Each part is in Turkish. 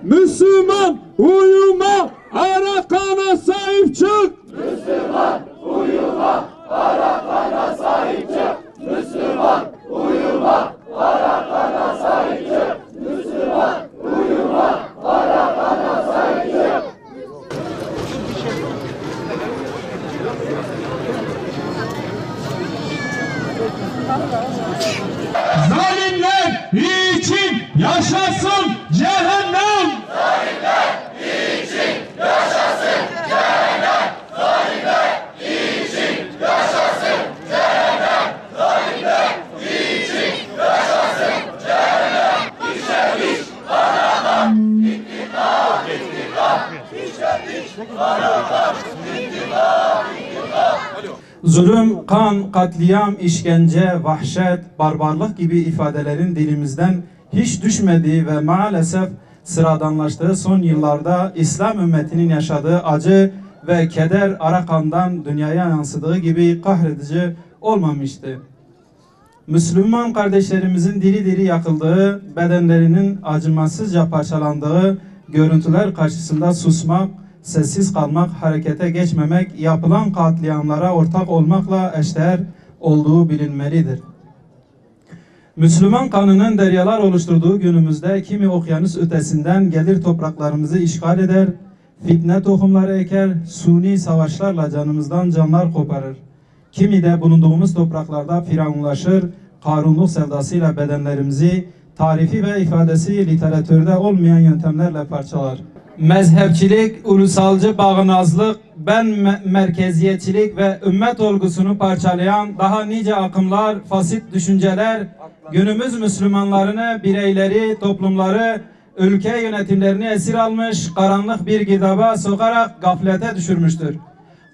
Müslüman uyuma, Arakan'a sahip çık. Müslüman uyuma, Arakan'a sahip çık. Müslüman uyuma, Arakan'a sahip çık. Müslüman uyuma, Arakan'a sahip çık. Zalimler için yaşasın cehennem. Zalimler için yaşasın cehennem. Zalimler için yaşasın cehennem. Zalimler için yaşasın cehennem. İşlemiş aralar intikam, intikam. İşlemiş aralar intikam, intikam. Zulüm, kan, katliam, işkence, vahşet, barbarlık gibi ifadelerin dilimizden hiç düşmediği ve maalesef sıradanlaştığı son yıllarda İslam ümmetinin yaşadığı acı ve keder Arakan'dan dünyaya yansıdığı gibi kahredici olmamıştı. Müslüman kardeşlerimizin diri diri yakıldığı, bedenlerinin acımasızca parçalandığı görüntüler karşısında susmak, sessiz kalmak, harekete geçmemek, yapılan katliamlara ortak olmakla eşdeğer olduğu bilinmelidir. Müslüman kanının deryalar oluşturduğu günümüzde kimi okyanus ötesinden gelir topraklarımızı işgal eder, fitne tohumları eker, suni savaşlarla canımızdan canlar koparır. Kimi de bulunduğumuz topraklarda firavunlaşır, karunluk sevdasıyla bedenlerimizi tarifi ve ifadesi literatürde olmayan yöntemlerle parçalar. Mezhepçilik, ulusalcı bağnazlık, ben merkeziyetçilik ve ümmet olgusunu parçalayan daha nice akımlar, fasit düşünceler günümüz Müslümanlarını, bireyleri, toplumları, ülke yönetimlerini esir almış, karanlık bir girdaba sokarak gaflete düşürmüştür.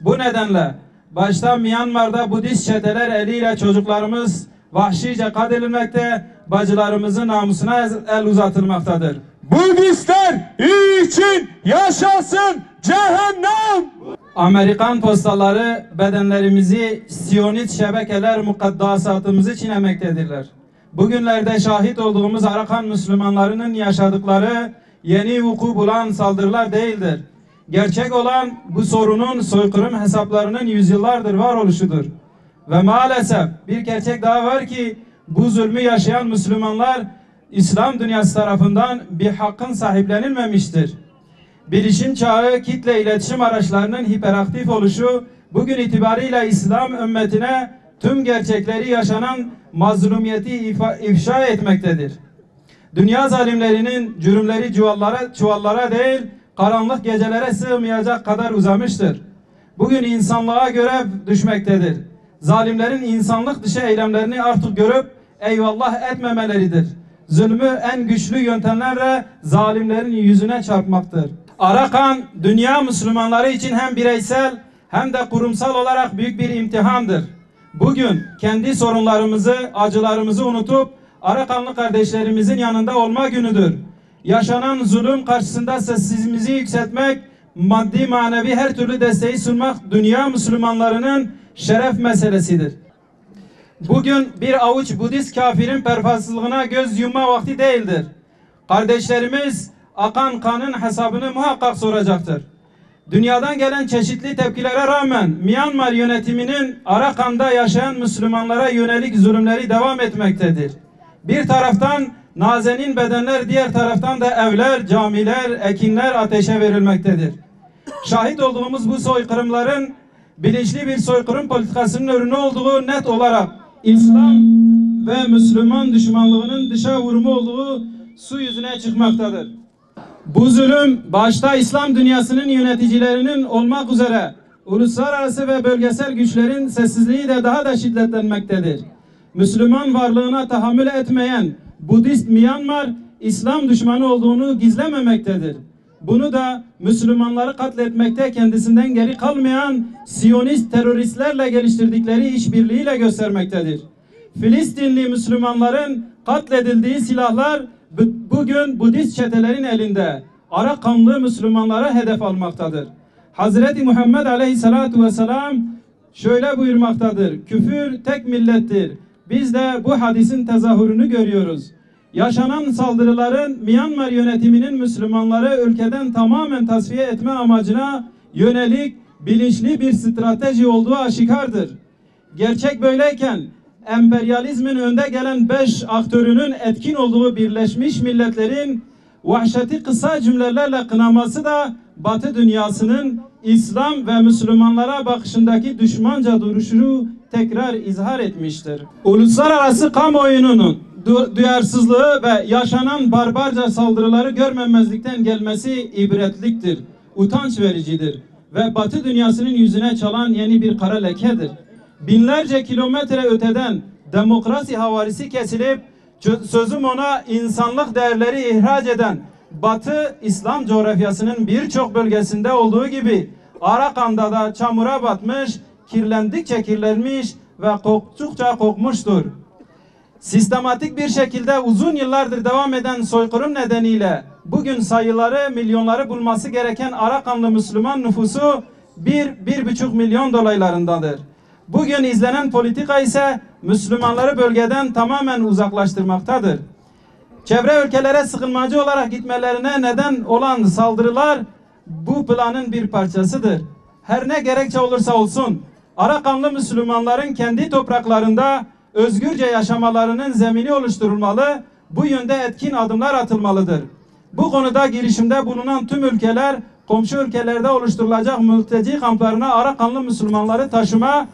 Bu nedenle başta Myanmar'da Budist çeteler eliyle çocuklarımız vahşice katledilmekte, bacılarımızın namusuna el uzatılmaktadır. Budistler için yaşasın cehennem! Amerikan postaları bedenlerimizi Siyonist şebekeler mukaddasatımızı çiğnemektedirler. Bugünlerde şahit olduğumuz Arakan Müslümanlarının yaşadıkları yeni vuku bulan saldırılar değildir. Gerçek olan bu sorunun soykırım hesaplarının yüzyıllardır varoluşudur. Ve maalesef bir gerçek daha var ki bu zulmü yaşayan Müslümanlar İslam dünyası tarafından bir hakkın sahiplenilmemiştir. Bilişim çağı, kitle iletişim araçlarının hiperaktif oluşu bugün itibarıyla İslam ümmetine tüm gerçekleri yaşanan mazlumiyeti ifşa etmektedir. Dünya zalimlerinin cürümleri çuvallara değil, karanlık gecelere sığmayacak kadar uzamıştır. Bugün insanlığa görev düşmektedir. Zalimlerin insanlık dışı eylemlerini artık görüp eyvallah etmemeleridir. Zulmü en güçlü yöntemlerle zalimlerin yüzüne çarpmaktır. Arakan, dünya Müslümanları için hem bireysel hem de kurumsal olarak büyük bir imtihandır. Bugün kendi sorunlarımızı, acılarımızı unutup Arakanlı kardeşlerimizin yanında olma günüdür. Yaşanan zulüm karşısında sesimizi yükseltmek, maddi manevi her türlü desteği sunmak dünya Müslümanlarının şeref meselesidir. Bugün bir avuç Budist kafirin pervasızlığına göz yumma vakti değildir. Kardeşlerimiz akan kanın hesabını muhakkak soracaktır. Dünyadan gelen çeşitli tepkilere rağmen Myanmar yönetiminin Arakan'da yaşayan Müslümanlara yönelik zulümleri devam etmektedir. Bir taraftan nazenin bedenler, diğer taraftan da evler, camiler, ekinler ateşe verilmektedir. Şahit olduğumuz bu soykırımların bilinçli bir soykırım politikasının ürünü olduğu net olarak İslam ve Müslüman düşmanlığının dışa vurumu olduğu su yüzüne çıkmaktadır. Bu zulüm başta İslam dünyasının yöneticilerinin olmak üzere uluslararası ve bölgesel güçlerin sessizliği de daha da şiddetlenmektedir. Müslüman varlığına tahammül etmeyen Budist Myanmar, İslam düşmanı olduğunu gizlememektedir. Bunu da Müslümanları katletmekte kendisinden geri kalmayan Siyonist teröristlerle geliştirdikleri işbirliğiyle göstermektedir. Filistinli Müslümanların katledildiği silahlar bugün Budist çetelerin elinde. Arakanlı Müslümanlara hedef almaktadır. Hazreti Muhammed Aleyhisselatu Vesselam şöyle buyurmaktadır: küfür tek millettir. Biz de bu hadisin tezahürünü görüyoruz. Yaşanan saldırıların Myanmar yönetiminin Müslümanları ülkeden tamamen tasfiye etme amacına yönelik bilinçli bir strateji olduğu aşikardır. Gerçek böyleyken emperyalizmin önde gelen 5 aktörünün etkin olduğu Birleşmiş Milletler'in vahşeti kısa cümlelerle kınaması da Batı dünyasının İslam ve Müslümanlara bakışındaki düşmanca duruşunu tekrar izhar etmiştir. Uluslararası kamuoyunun duyarsızlığı ve yaşanan barbarca saldırıları görmemezlikten gelmesi ibretliktir, utanç vericidir ve Batı dünyasının yüzüne çalan yeni bir kara lekedir. Binlerce kilometre öteden demokrasi havarisi kesilip sözüm ona insanlık değerleri ihraç eden Batı İslam coğrafyasının birçok bölgesinde olduğu gibi Arakan'da da çamura batmış, kirlendikçe kirlenmiş ve koktukça kokmuştur. Sistematik bir şekilde uzun yıllardır devam eden soykırım nedeniyle bugün sayıları milyonları bulması gereken Arakanlı Müslüman nüfusu 1-1,5 milyon dolaylarındadır. Bugün izlenen politika ise Müslümanları bölgeden tamamen uzaklaştırmaktadır. Çevre ülkelere sığınmacı olarak gitmelerine neden olan saldırılar bu planın bir parçasıdır. Her ne gerekçe olursa olsun Arakanlı Müslümanların kendi topraklarında özgürce yaşamalarının zemini oluşturulmalı, bu yönde etkin adımlar atılmalıdır. Bu konuda girişimde bulunan tüm ülkeler, komşu ülkelerde oluşturulacak mülteci kamplarına Arakanlı Müslümanları taşıma,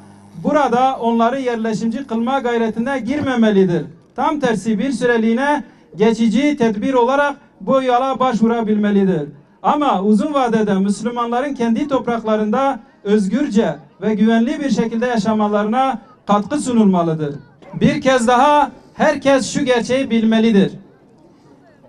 burada onları yerleşimci kılma gayretine girmemelidir. Tam tersi bir süreliğine geçici tedbir olarak bu yola başvurabilmelidir. Ama uzun vadede Müslümanların kendi topraklarında özgürce ve güvenli bir şekilde yaşamalarına katkı sunulmalıdır. Bir kez daha herkes şu gerçeği bilmelidir: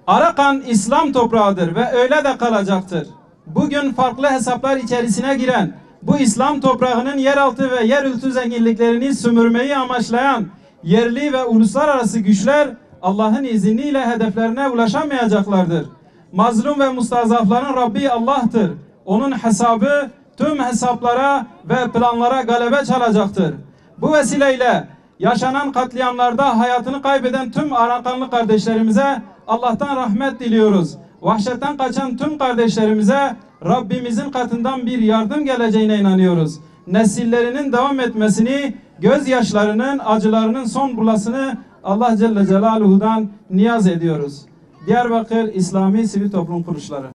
Arakan İslam toprağıdır ve öyle de kalacaktır. Bugün farklı hesaplar içerisine giren bu İslam toprağının yeraltı ve yerüstü zenginliklerini sömürmeyi amaçlayan yerli ve uluslararası güçler Allah'ın izniyle hedeflerine ulaşamayacaklardır. Mazlum ve mustazafların Rabbi Allah'tır. Onun hesabı tüm hesaplara ve planlara galebe çalacaktır. Bu vesileyle yaşanan katliamlarda hayatını kaybeden tüm Arakanlı kardeşlerimize Allah'tan rahmet diliyoruz. Vahşetten kaçan tüm kardeşlerimize Rabbimizin katından bir yardım geleceğine inanıyoruz. Nesillerinin devam etmesini, gözyaşlarının, acılarının son bulmasını Allah Celle Celaluhu'dan niyaz ediyoruz. Diyarbakır İslami Sivil Toplum Kuruluşları.